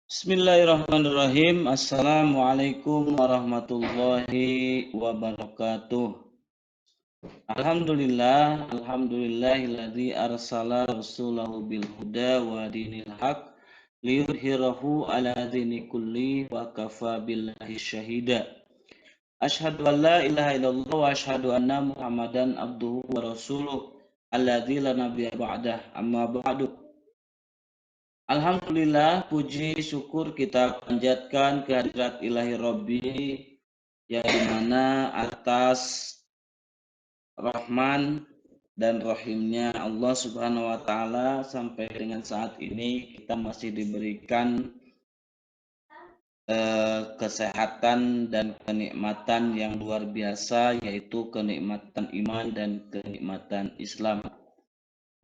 Bismillahirrahmanirrahim. Assalamualaikum warahmatullahi wabarakatuh. Alhamdulillahilladzi arsala rasulahu bil huda wa dinil haq liyudhhirahu ala dini kulli wa kafa billahi syahida. Asyhadu an la ilaha illallah wa asyhadu anna Muhammadan abduhu wa rasuluh alladzi la nabiyya ba'dah. Amma ba'du. Alhamdulillah, puji syukur kita panjatkan kehadirat ilahi Rabbi yang dimana atas rahman dan rahimnya Allah subhanahu wa ta'ala sampai dengan saat ini kita masih diberikan kesehatan dan kenikmatan yang luar biasa, yaitu kenikmatan iman dan kenikmatan Islam.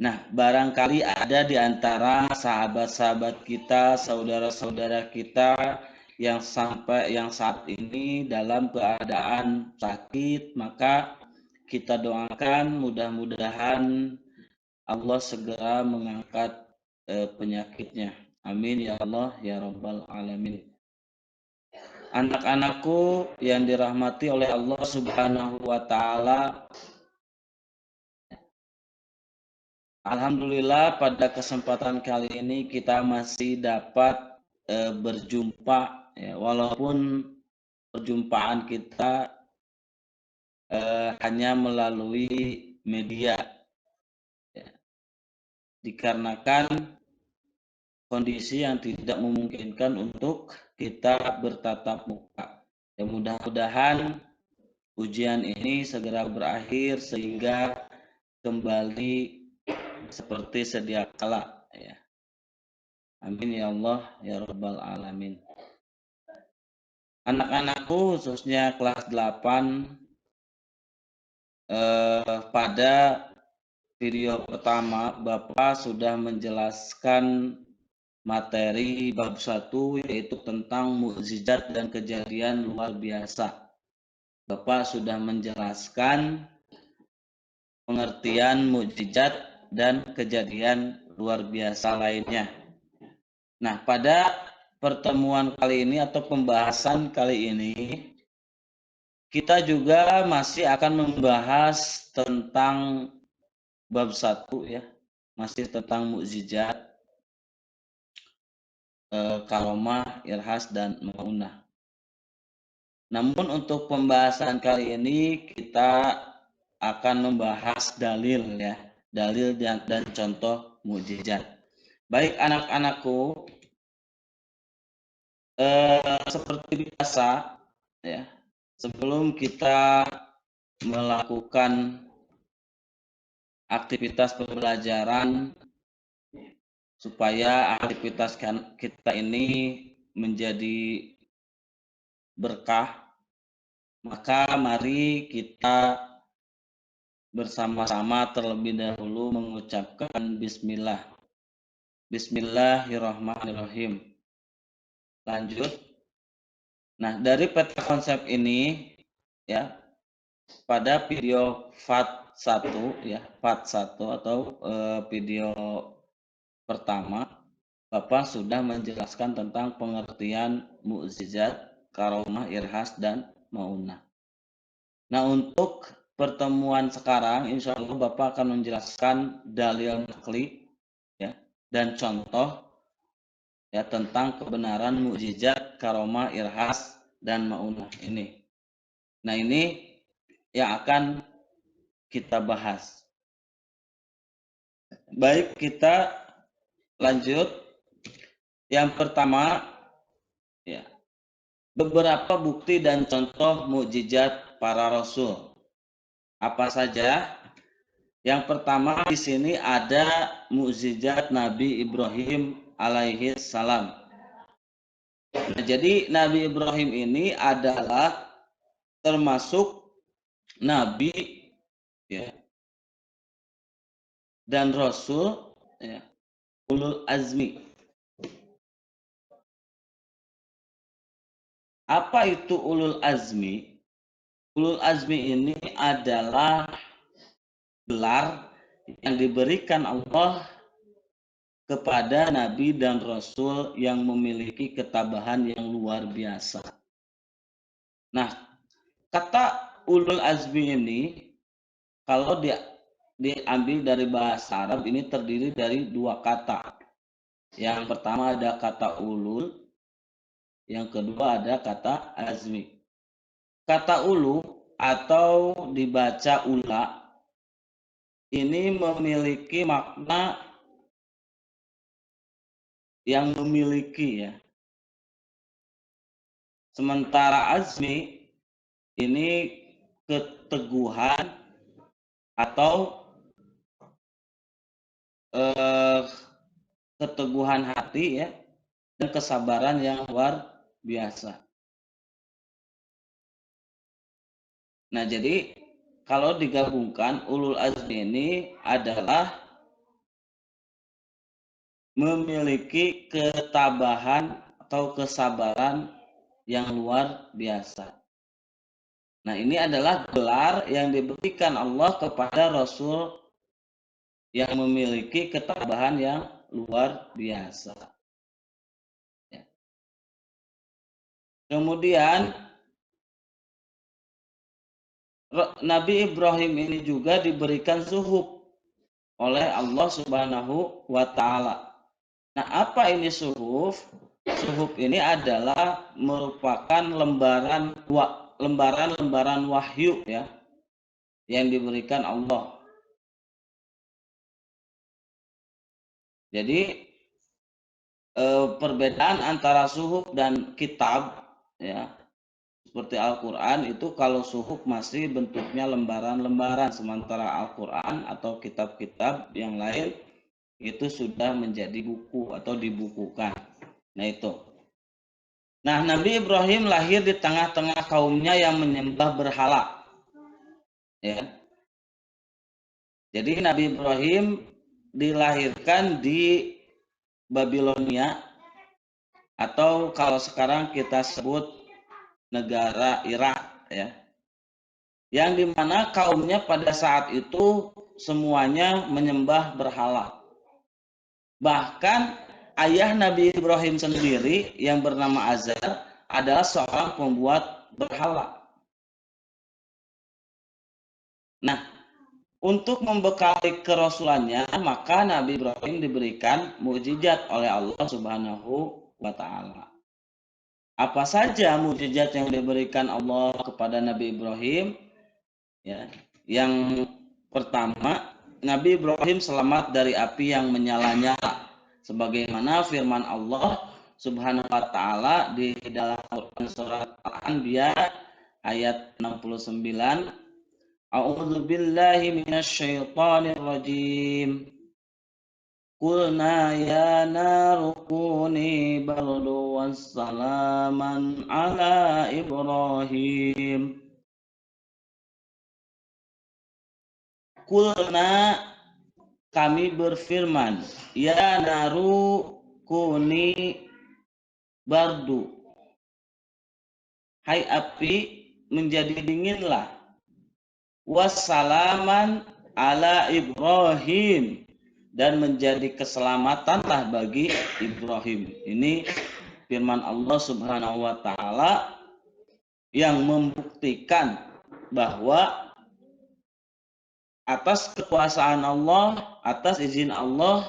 Nah, barangkali ada di antara sahabat-sahabat kita, saudara-saudara kita yang saat ini dalam keadaan sakit, maka kita doakan mudah-mudahan Allah segera mengangkat penyakitnya. Amin ya Allah ya Rabbal alamin. Anak-anakku yang dirahmati oleh Allah Subhanahu wa taala, alhamdulillah pada kesempatan kali ini kita masih dapat berjumpa ya, walaupun perjumpaan kita hanya melalui media ya, dikarenakan kondisi yang tidak memungkinkan untuk kita bertatap muka. Ya, mudah-mudahan ujian ini segera berakhir sehingga kembali seperti sedia kala ya. Amin ya Allah ya Rabbal alamin. Anak-anakku khususnya kelas 8 pada video pertama Bapak sudah menjelaskan materi bab 1, yaitu tentang mukjizat dan kejadian luar biasa. Bapak sudah menjelaskan pengertian mukjizat dan kejadian luar biasa lainnya. Nah, pada pertemuan kali ini atau pembahasan kali ini kita juga masih akan membahas tentang bab 1 ya, masih tentang mukjizat, karomah, irhas dan maunah. Namun untuk pembahasan kali ini kita akan membahas dalil ya, dalil dan contoh mukjizat. Baik anak-anakku, seperti biasa ya, sebelum kita melakukan aktivitas pembelajaran supaya aktivitas kita ini menjadi berkah, maka mari kita bersama-sama terlebih dahulu mengucapkan bismillah. Bismillahirrahmanirrahim. Lanjut. Nah, dari peta konsep ini ya, pada video part 1 ya, part 1 atau video pertama, Bapak sudah menjelaskan tentang pengertian mukjizat, karomah, irhas dan maunah. Nah, untuk pertemuan sekarang insya Allah Bapak akan menjelaskan dalil nakli ya, dan contoh ya tentang kebenaran mukjizat, karomah, irhas dan maunah ini. Nah, ini yang akan kita bahas. Baik, kita lanjut. Yang pertama ya, beberapa bukti dan contoh mukjizat para rasul. Apa saja? Yang pertama di sini ada mukjizat Nabi Ibrahim alaihi salam. Nah, jadi Nabi Ibrahim ini adalah termasuk nabi ya, dan rasul ya, ulul azmi. Apa itu ulul azmi? Ulul azmi ini adalah gelar yang diberikan Allah kepada nabi dan rasul yang memiliki ketabahan yang luar biasa. Nah, kata ulul azmi ini kalau diambil dari bahasa Arab ini terdiri dari dua kata. Yang pertama ada kata ulul, yang kedua ada kata azmi. Kata ulu atau dibaca ula ini memiliki makna yang memiliki ya. Sementara azmi ini keteguhan atau keteguhan hati ya dan kesabaran yang luar biasa. Nah, jadi kalau digabungkan ulul azmi ini adalah memiliki ketabahan atau kesabaran yang luar biasa. Nah, ini adalah gelar yang diberikan Allah kepada Rasul yang memiliki ketabahan yang luar biasa. Ya. Kemudian Nabi Ibrahim ini juga diberikan suhuf oleh Allah Subhanahu wa taala. Nah, apa ini suhuf? Suhuf ini adalah merupakan lembaran-lembaran wahyu ya yang diberikan Allah. Jadi perbedaan antara suhuf dan kitab ya seperti Al-Quran itu kalau suhuf masih bentuknya lembaran-lembaran, sementara Al-Quran atau kitab-kitab yang lain itu sudah menjadi buku atau dibukukan. Nah itu. Nah, Nabi Ibrahim lahir di tengah-tengah kaumnya yang menyembah berhala. Ya. Jadi Nabi Ibrahim dilahirkan di Babilonia atau kalau sekarang kita sebut negara Irak ya. Yang dimana kaumnya pada saat itu semuanya menyembah berhala. Bahkan ayah Nabi Ibrahim sendiri yang bernama Azar adalah seorang pembuat berhala. Nah, untuk membekali kerasulannya, maka Nabi Ibrahim diberikan mukjizat oleh Allah Subhanahu wa taala. Apa saja mukjizat yang diberikan Allah kepada Nabi Ibrahim? Ya, yang pertama, Nabi Ibrahim selamat dari api yang menyala-nyala. Sebagaimana firman Allah Subhanahu wa taala di dalam Quran surat Al-Anbiya ayat 69, A'udzu billahi minasyaitonir rajim. Qulna ya naru kuni bardu wassalaman ala Ibrahim. Qulna kami berfirman, ya naru kuni bardu. Hai api, menjadi dinginlah. Wassalaman ala Ibrahim, dan menjadi keselamatanlah bagi Ibrahim. Ini firman Allah Subhanahu wa taala yang membuktikan bahwa atas kekuasaan Allah, atas izin Allah,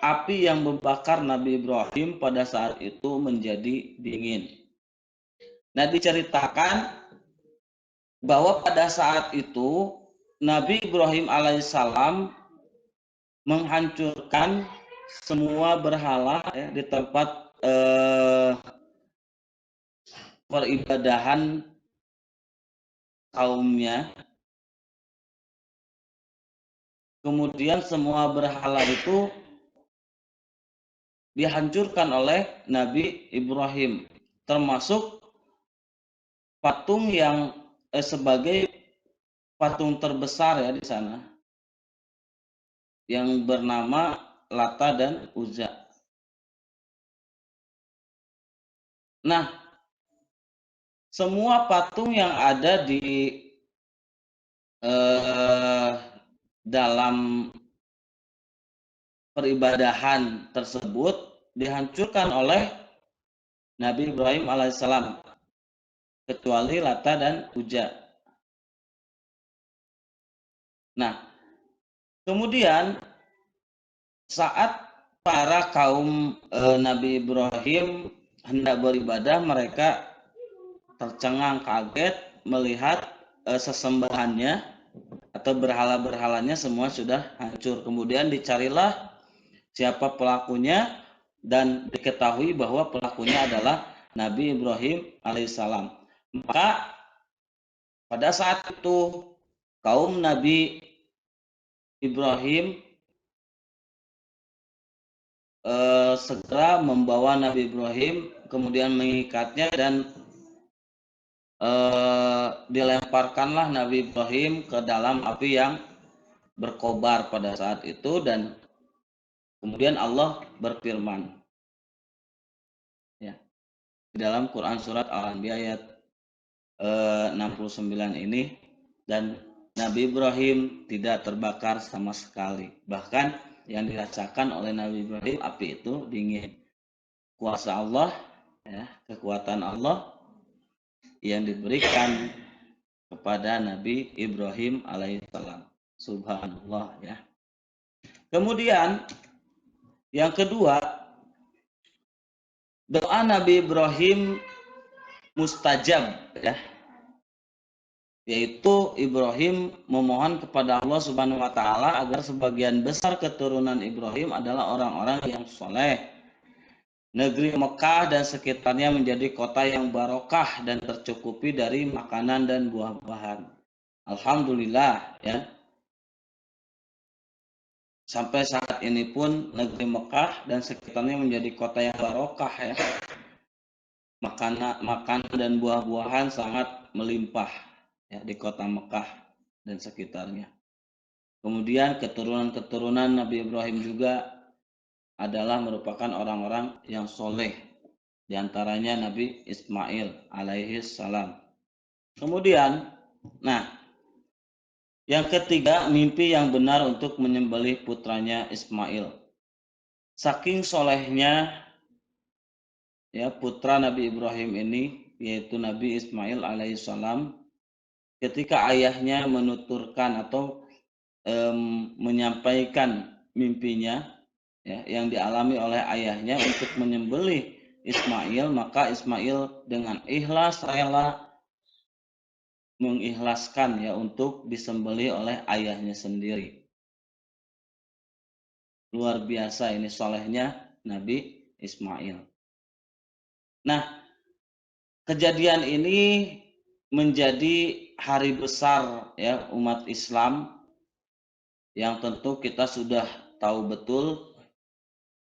api yang membakar Nabi Ibrahim pada saat itu menjadi dingin. Nah, diceritakan bahwa pada saat itu Nabi Ibrahim alaihissalam menghancurkan semua berhala ya, di tempat peribadahan kaumnya. Kemudian semua berhala itu dihancurkan oleh Nabi Ibrahim, termasuk patung yang sebagai patung terbesar ya di sana, yang bernama Lata dan Uzza. Nah, semua patung yang ada di dalam peribadahan tersebut dihancurkan oleh Nabi Ibrahim alaihissalam, kecuali Lata dan Uzza. Nah, kemudian saat para kaum Nabi Ibrahim hendak beribadah, mereka tercengang kaget melihat sesembahannya atau berhala-berhalanya semua sudah hancur. Kemudian dicarilah siapa pelakunya dan diketahui bahwa pelakunya adalah Nabi Ibrahim alaihissalam. Maka pada saat itu kaum Nabi Ibrahim segera membawa Nabi Ibrahim, kemudian mengikatnya dan dilemparkanlah Nabi Ibrahim ke dalam api yang berkobar pada saat itu. Dan kemudian Allah berfirman ya, di dalam Quran surat Al-Anbiya ayat 69 ini, dan Nabi Ibrahim tidak terbakar sama sekali. Bahkan yang dirasakan oleh Nabi Ibrahim, api itu dingin. Kuasa Allah, ya, kekuatan Allah yang diberikan kepada Nabi Ibrahim alaihissalam. Subhanallah ya. Kemudian yang kedua, doa Nabi Ibrahim mustajab ya. Yaitu Ibrahim memohon kepada Allah Subhanahu wa taala agar sebagian besar keturunan Ibrahim adalah orang-orang yang soleh. Negeri Mekah dan sekitarnya menjadi kota yang barokah dan tercukupi dari makanan dan buah-buahan. Alhamdulillah ya. Sampai saat ini pun negeri Mekah dan sekitarnya menjadi kota yang barokah ya. Makanan dan buah-buahan sangat melimpah ya di kota Mekah dan sekitarnya. Kemudian keturunan-keturunan Nabi Ibrahim juga adalah merupakan orang-orang yang soleh. Di antaranya Nabi Ismail alaihi salam. Kemudian, nah, yang ketiga, mimpi yang benar untuk menyembelih putranya Ismail. Saking solehnya ya putra Nabi Ibrahim ini, yaitu Nabi Ismail alaihissalam, ketika ayahnya menuturkan atau menyampaikan mimpinya ya, yang dialami oleh ayahnya untuk menyembelih Ismail, maka Ismail dengan ikhlas rela mengikhlaskan ya untuk disembelih oleh ayahnya sendiri. Luar biasa ini solehnya Nabi Ismail. Nah, kejadian ini menjadi hari besar ya umat Islam yang tentu kita sudah tahu betul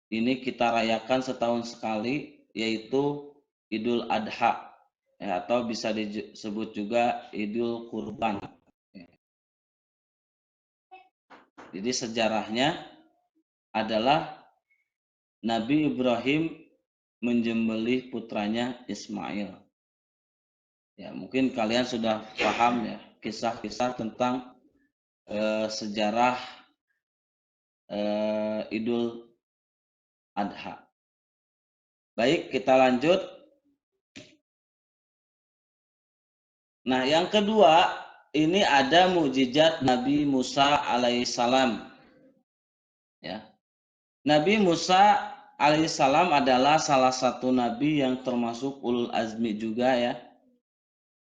ini kita rayakan setahun sekali, yaitu Idul Adha ya, atau bisa disebut juga Idul Kurban. Jadi sejarahnya adalah Nabi Ibrahim menjembelih putranya Ismail. Ya, mungkin kalian sudah paham ya kisah-kisah tentang sejarah Idul Adha. Baik, kita lanjut. Nah, yang kedua, ini ada mukjizat Nabi Musa alaihissalam. Ya. Nabi Musa alaihissalam adalah salah satu nabi yang termasuk ulul azmi juga ya.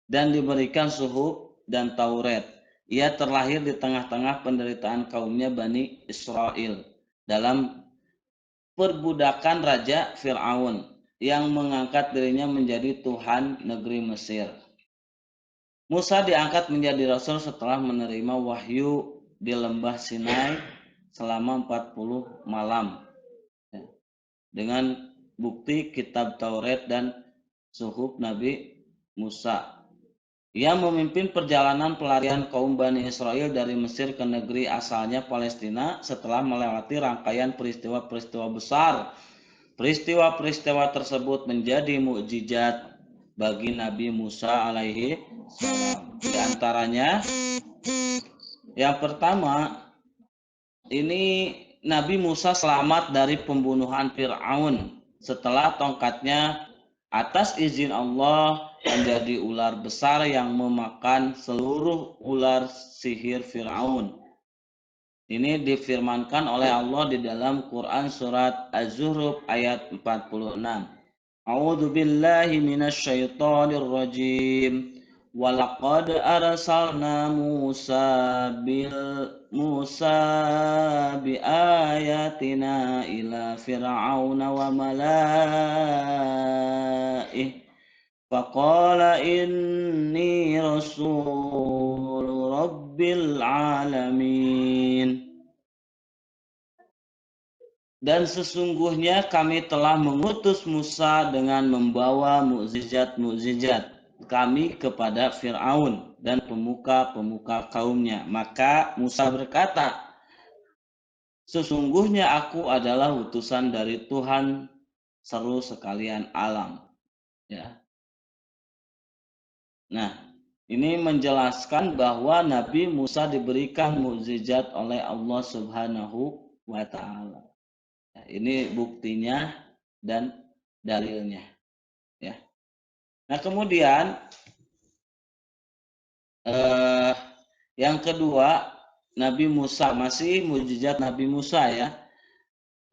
Dan diberikan suhuf dan Taurat. Ia terlahir di tengah-tengah penderitaan kaumnya Bani Israel dalam perbudakan Raja Fir'aun yang mengangkat dirinya menjadi Tuhan negeri Mesir. Musa diangkat menjadi rasul setelah menerima wahyu di lembah Sinai selama 40 malam. Dengan bukti kitab Taurat dan suhuf Nabi Musa. Ia memimpin perjalanan pelarian kaum Bani Israel dari Mesir ke negeri asalnya Palestina setelah melewati rangkaian peristiwa-peristiwa besar. Peristiwa-peristiwa tersebut menjadi mukjizat bagi Nabi Musa alaihi salam. Di antaranya yang pertama, ini Nabi Musa selamat dari pembunuhan Fir'aun setelah tongkatnya atas izin Allah menjadi ular besar yang memakan seluruh ular sihir Fir'aun. Ini difirmankan oleh Allah di dalam Quran surat Az-Zukhruf ayat 46. A'udzu billahi minasyaitonir rajim. Walaqad arsalna Musa bi ayatina ila fir'auna wa malaih faqala inni rasul rabbil alamin. Dan sesungguhnya kami telah mengutus Musa dengan membawa mukjizat-mukjizat kami kepada Fir'aun dan pemuka-pemuka kaumnya. Maka Musa berkata, sesungguhnya aku adalah utusan dari Tuhan seru sekalian alam. Ya. Nah, ini menjelaskan bahwa Nabi Musa diberikan mukjizat oleh Allah Subhanahu wa taala. Ini buktinya dan dalilnya, ya. Nah, kemudian yang kedua, Nabi Musa, masih mukjizat Nabi Musa, ya.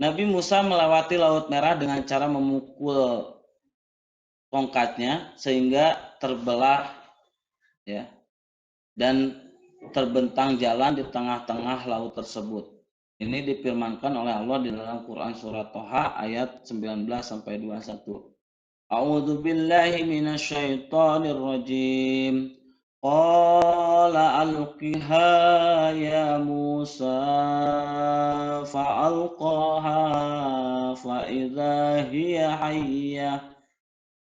Nabi Musa melewati Laut Merah dengan cara memukul tongkatnya sehingga terbelah, ya, dan terbentang jalan di tengah-tengah laut tersebut. Ini difirmankan oleh Allah di dalam Quran surat Thaha ayat 19 sampai 21. A'udzu billahi minasyaitonir rajim. Qala alqiha ya Musa fa'alqaha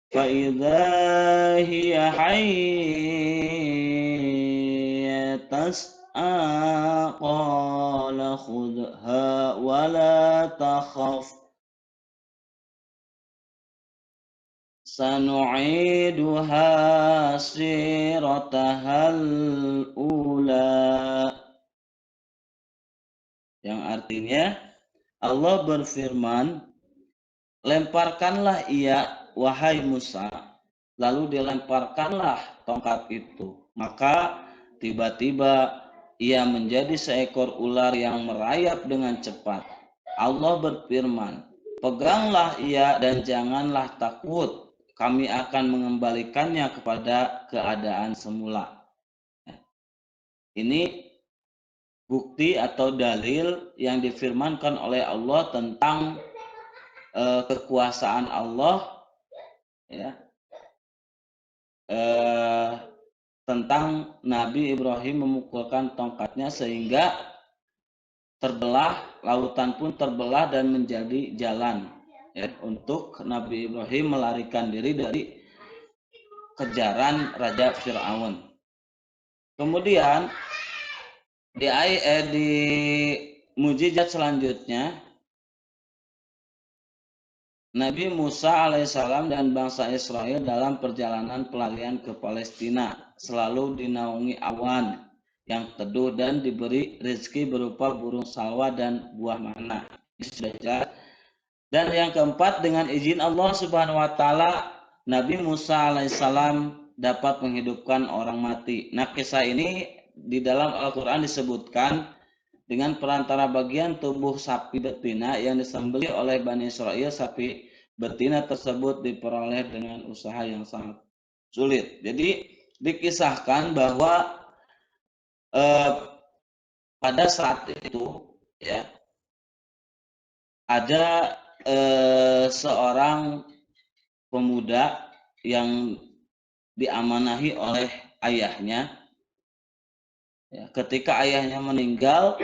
فإذا هي حية تسعى قال خذها ولا تخف سنعيدها سيرتها الأولى. Yang artinya Allah berfirman, lemparkanlah ia wahai Musa, lalu dilemparkanlah tongkat itu. Maka tiba-tiba ia menjadi seekor ular yang merayap dengan cepat. Allah berfirman, peganglah ia dan janganlah takut, kami akan mengembalikannya kepada keadaan semula. Ini bukti atau dalil yang difirmankan oleh Allah tentang kekuasaan Allah, ya, tentang Nabi Ibrahim memukulkan tongkatnya sehingga terbelah, lautan pun terbelah dan menjadi jalan, ya, untuk Nabi Ibrahim melarikan diri dari kejaran Raja Fir'aun. Kemudian di mujizat selanjutnya, Nabi Musa alaihissalam dan bangsa Israel dalam perjalanan pelarian ke Palestina selalu dinaungi awan yang teduh dan diberi rezeki berupa burung salwa dan buah mana. Dan yang keempat, dengan izin Allah Subhanahu wa taala, Nabi Musa alaihissalam dapat menghidupkan orang mati. Nah, kisah ini di dalam Al-Qur'an disebutkan dengan perantara bagian tubuh sapi betina yang disembelih oleh Bani Israel. Sapi betina tersebut diperoleh dengan usaha yang sangat sulit. Jadi dikisahkan bahwa pada saat itu, ya, ada seorang pemuda yang diamanahi oleh ayahnya. Ya, ketika ayahnya meninggal,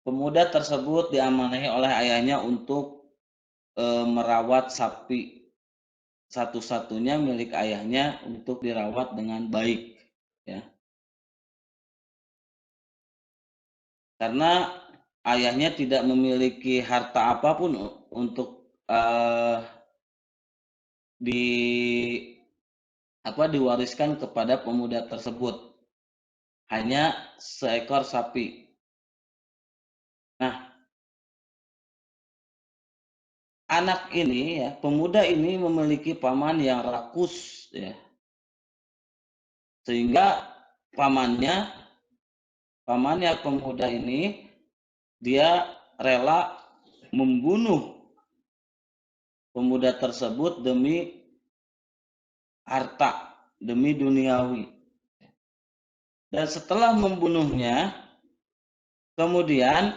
pemuda tersebut diamanahi oleh ayahnya untuk merawat sapi satu-satunya milik ayahnya untuk dirawat dengan baik, ya. Karena ayahnya tidak memiliki harta apapun untuk diwariskan kepada pemuda tersebut, hanya seekor sapi. Nah, anak ini ya, pemuda ini memiliki paman yang rakus ya. Sehingga pamannya pemuda ini dia rela membunuh pemuda tersebut demi harta, demi duniawi. Dan setelah membunuhnya, kemudian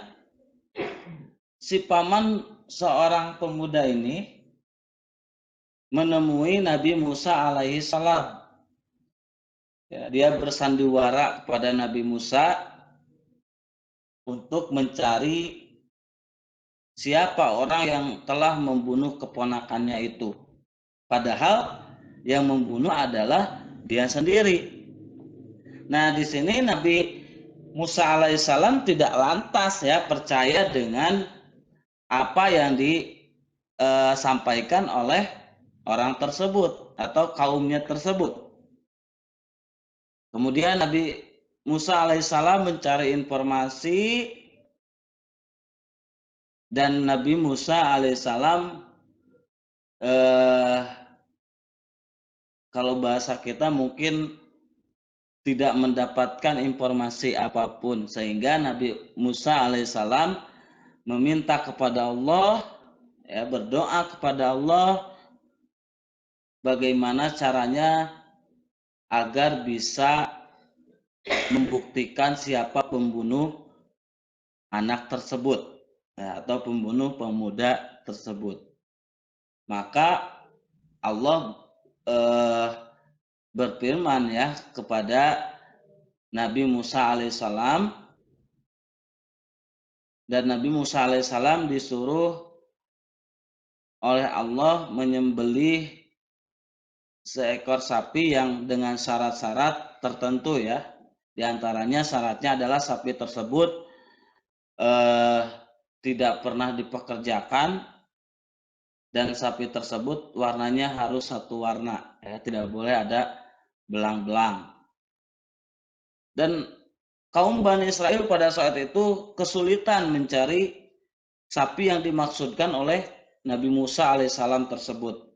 si paman seorang pemuda ini menemui Nabi Musa alaihi salam. Ya, dia bersandiwara kepada Nabi Musa untuk mencari siapa orang yang telah membunuh keponakannya itu. Padahal yang membunuh adalah dia sendiri. Nah, di sini Nabi Musa alaihissalam tidak lantas ya percaya dengan apa yang disampaikan oleh orang tersebut atau kaumnya tersebut. Kemudian Nabi Musa alaihissalam mencari informasi dan Nabi Musa alaihissalam kalau bahasa kita mungkin tidak mendapatkan informasi apapun, sehingga Nabi Musa alaihissalam meminta kepada Allah, ya, berdoa kepada Allah bagaimana caranya agar bisa membuktikan siapa pembunuh anak tersebut, ya, atau pembunuh pemuda tersebut. Maka Allah berfirman ya kepada Nabi Musa alaihissalam, dan Nabi Musa alaihissalam disuruh oleh Allah menyembelih seekor sapi yang dengan syarat-syarat tertentu ya. Di antaranya syaratnya adalah sapi tersebut tidak pernah dipekerjakan dan sapi tersebut warnanya harus satu warna ya, tidak boleh ada belang-belang. Dan kaum Bani Israel pada saat itu kesulitan mencari sapi yang dimaksudkan oleh Nabi Musa alaihissalam tersebut.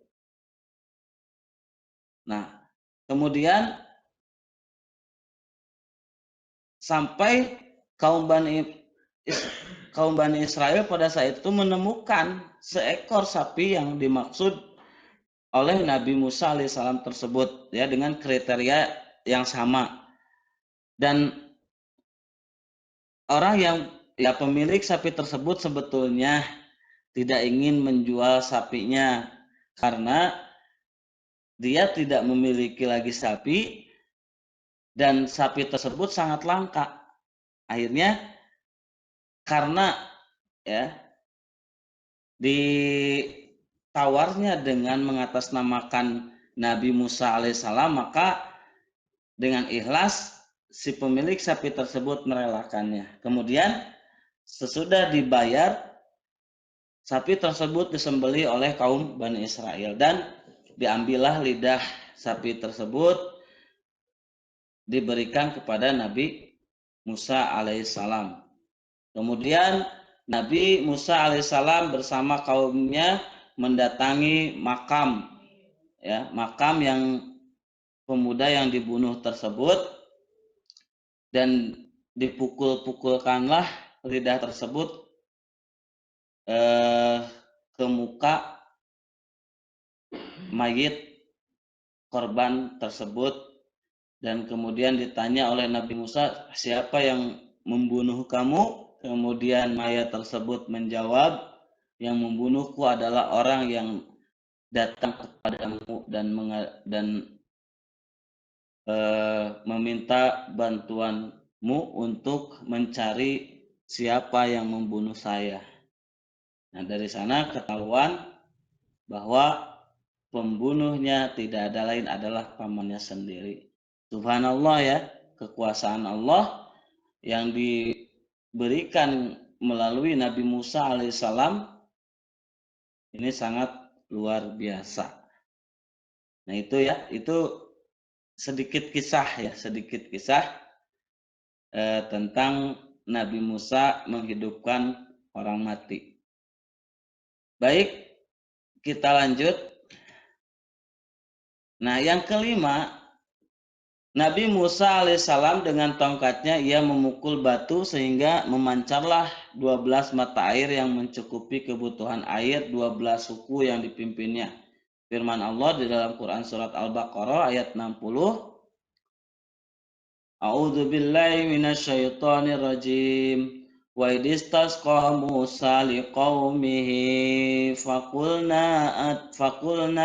Nah, kemudian sampai kaum Bani Israel pada saat itu menemukan seekor sapi yang dimaksud oleh Nabi Musa alaihissalam tersebut ya, dengan kriteria yang sama. Dan orang yang ya pemilik sapi tersebut sebetulnya tidak ingin menjual sapinya karena dia tidak memiliki lagi sapi dan sapi tersebut sangat langka. Akhirnya karena ya ditawarnya dengan mengatasnamakan Nabi Musa alaihissalam, maka dengan ikhlas si pemilik sapi tersebut merelakannya. Kemudian sesudah dibayar, sapi tersebut disembelih oleh kaum Bani Israel dan diambillah lidah sapi tersebut diberikan kepada Nabi Musa alaihissalam. Kemudian Nabi Musa alaihissalam bersama kaumnya mendatangi makam ya, makam yang pemuda yang dibunuh tersebut, dan dipukul-pukulkanlah lidah tersebut ke muka mayit korban tersebut, dan kemudian ditanya oleh Nabi Musa, siapa yang membunuh kamu? Kemudian mayat tersebut menjawab, yang membunuhku adalah orang yang datang kepadamu dan meminta bantuanmu untuk mencari siapa yang membunuh saya. Nah, dari sana ketahuan bahwa pembunuhnya tidak ada lain adalah pamannya sendiri. Subhanallah ya, kekuasaan Allah yang diberikan melalui Nabi Musa alaihissalam ini sangat luar biasa. Nah itu ya, itu sedikit kisah tentang Nabi Musa menghidupkan orang mati. Baik, kita lanjut. Nah, yang kelima, Nabi Musa alaihissalam dengan tongkatnya ia memukul batu sehingga memancarlah 12 mata air yang mencukupi kebutuhan air 12 suku yang dipimpinnya. Firman Allah di dalam Quran surat Al-Baqarah ayat 60. A'udzu billahi minasyaitonir rajim. Wa idistasqa Musa liqaumihi faqulna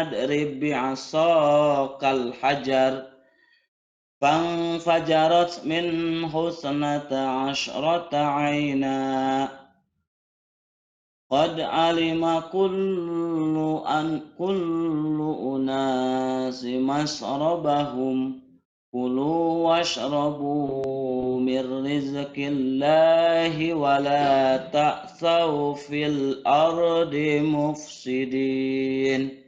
adrib bi'asaqal hajar فانفجرت منه اثنتا عشرة عينا قد علم كل أناس مشربهم كلوا واشربوا من رزق الله ولا تعثوا في الأرض مفسدين.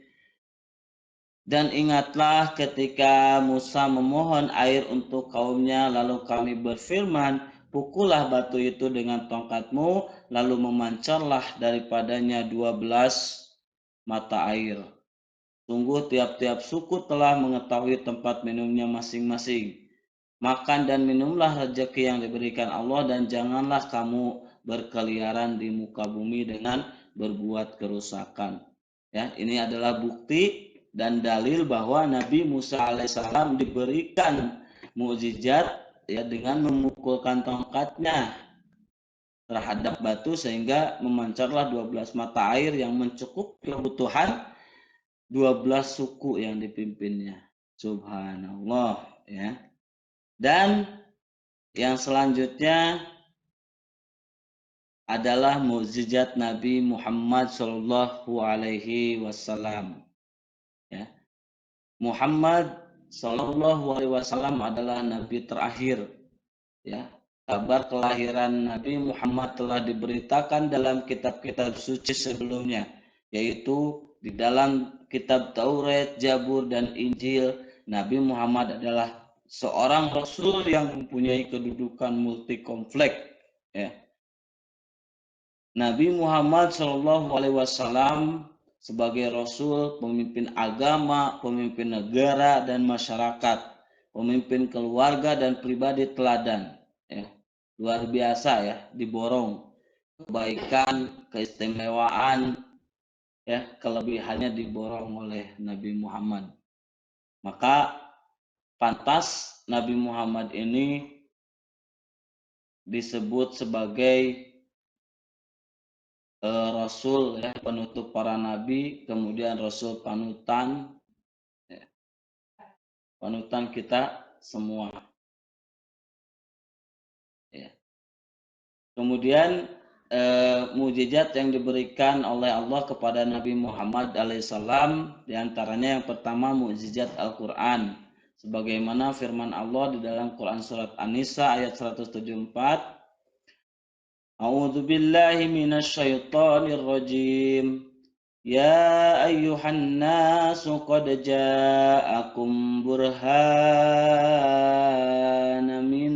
Dan ingatlah ketika Musa memohon air untuk kaumnya, lalu kami berfirman, pukullah batu itu dengan tongkatmu, lalu memancarlah daripadanya 12 mata air. Sungguh tiap-tiap suku telah mengetahui tempat minumnya masing-masing. Makan dan minumlah rezeki yang diberikan Allah dan janganlah kamu berkeliaran di muka bumi dengan berbuat kerusakan. Ya, ini adalah bukti dan dalil bahwa Nabi Musa alaihissalam diberikan mukjizat ya dengan memukulkan tongkatnya terhadap batu sehingga memancarlah 12 mata air yang mencukupi kebutuhan 12 suku yang dipimpinnya. Subhanallah ya. Dan yang selanjutnya adalah mukjizat Nabi Muhammad Shallallahu Alaihi Wasallam. Ya. Muhammad Shallallahu Alaihi Wasallam adalah Nabi terakhir. Ya, kabar kelahiran Nabi Muhammad telah diberitakan dalam kitab-kitab suci sebelumnya, yaitu di dalam kitab Taurat, Zabur, dan Injil. Nabi Muhammad adalah seorang Rasul yang mempunyai kedudukan multi kompleks. Ya. Nabi Muhammad Shallallahu Alaihi Wasallam sebagai Rasul, pemimpin agama, pemimpin negara dan masyarakat, pemimpin keluarga dan pribadi teladan. Ya, luar biasa ya, diborong kebaikan, keistimewaan, ya, kelebihannya diborong oleh Nabi Muhammad. Maka pantas Nabi Muhammad ini disebut sebagai Rasul ya, penutup para nabi, kemudian Rasul panutan ya, panutan kita semua ya. Kemudian mukjizat yang diberikan oleh Allah kepada Nabi Muhammad alaihissalam diantaranya yang pertama mukjizat Al-Quran sebagaimana firman Allah di dalam Quran surat An-Nisa ayat 174. A'udzu billahi minasyaitonir rajim. Ya ayyuhan nasu qad ja'akum burhanun min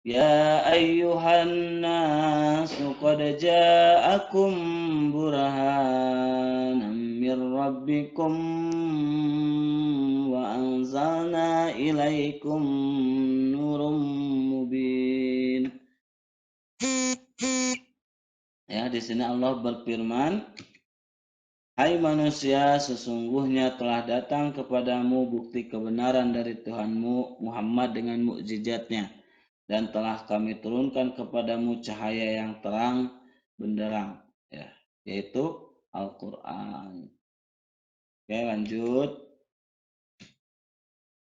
Ya ayyuhan nasu qad ja'akum burhanun min rabbikum wa anzalna ilaikum nurum mubin. Ya, di sini Allah berfirman, hai manusia, sesungguhnya telah datang kepadamu bukti kebenaran dari Tuhanmu Muhammad dengan mukjizatnya, dan telah kami turunkan kepadamu cahaya yang terang benderang, ya, yaitu Al-Quran. Oke, lanjut.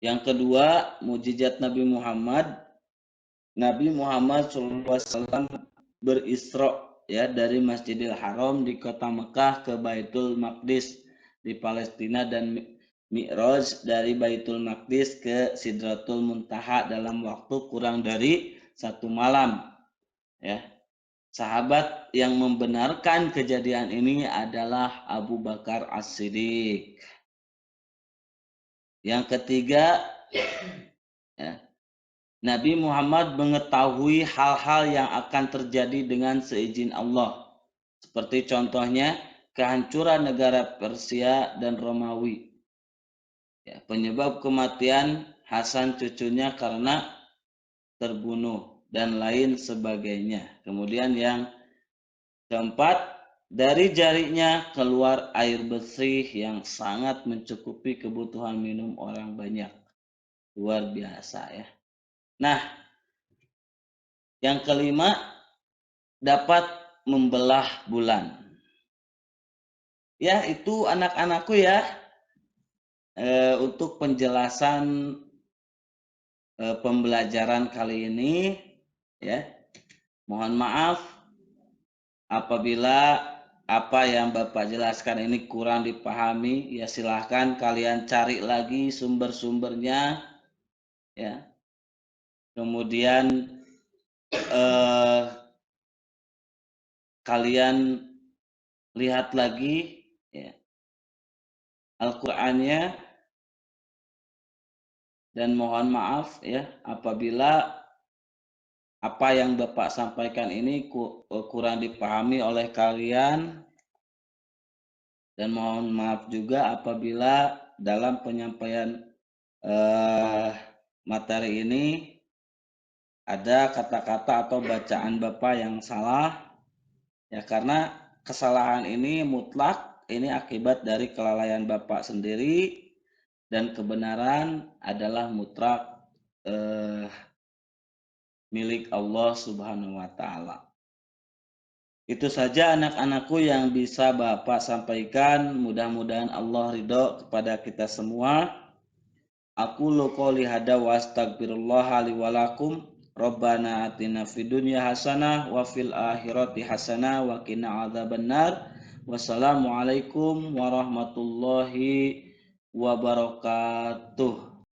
Yang kedua, mukjizat Nabi Muhammad. Nabi Muhammad SAW berisra ya dari Masjidil Haram di kota Mekah ke Baitul Maqdis di Palestina dan Mi'raj dari Baitul Maqdis ke Sidratul Muntaha dalam waktu kurang dari 1 malam. Ya. Sahabat yang membenarkan kejadian ini adalah Abu Bakar As-Siddiq. Yang ketiga, ya, Nabi Muhammad mengetahui hal-hal yang akan terjadi dengan seizin Allah. Seperti contohnya kehancuran negara Persia dan Romawi. Ya, penyebab kematian Hasan cucunya karena terbunuh dan lain sebagainya. Kemudian yang keempat, dari jarinya keluar air bersih yang sangat mencukupi kebutuhan minum orang banyak. Luar biasa ya. Nah, yang kelima, dapat membelah bulan. Ya, itu anak-anakku ya, untuk penjelasan pembelajaran kali ini ya. Mohon maaf apabila apa yang Bapak jelaskan ini kurang dipahami, ya silahkan kalian cari lagi sumber-sumbernya ya. Kemudian kalian lihat lagi ya, Al-Qur'annya, dan mohon maaf ya apabila apa yang Bapak sampaikan ini kurang dipahami oleh kalian, dan mohon maaf juga apabila dalam penyampaian materi ini ada kata-kata atau bacaan Bapak yang salah ya, karena kesalahan ini mutlak ini akibat dari kelalaian Bapak sendiri, dan kebenaran adalah mutlak milik Allah Subhanahu wa taala. Itu saja anak-anakku yang bisa Bapak sampaikan. Mudah-mudahan Allah ridho kepada kita semua. Aku qouli hada wa astagfirullah li wa lakum. Rabbana atina fid dunya hasanah wa fil akhirati hasanah wa qina adzabannar. Wassalamualaikum warahmatullahi wabarakatuh.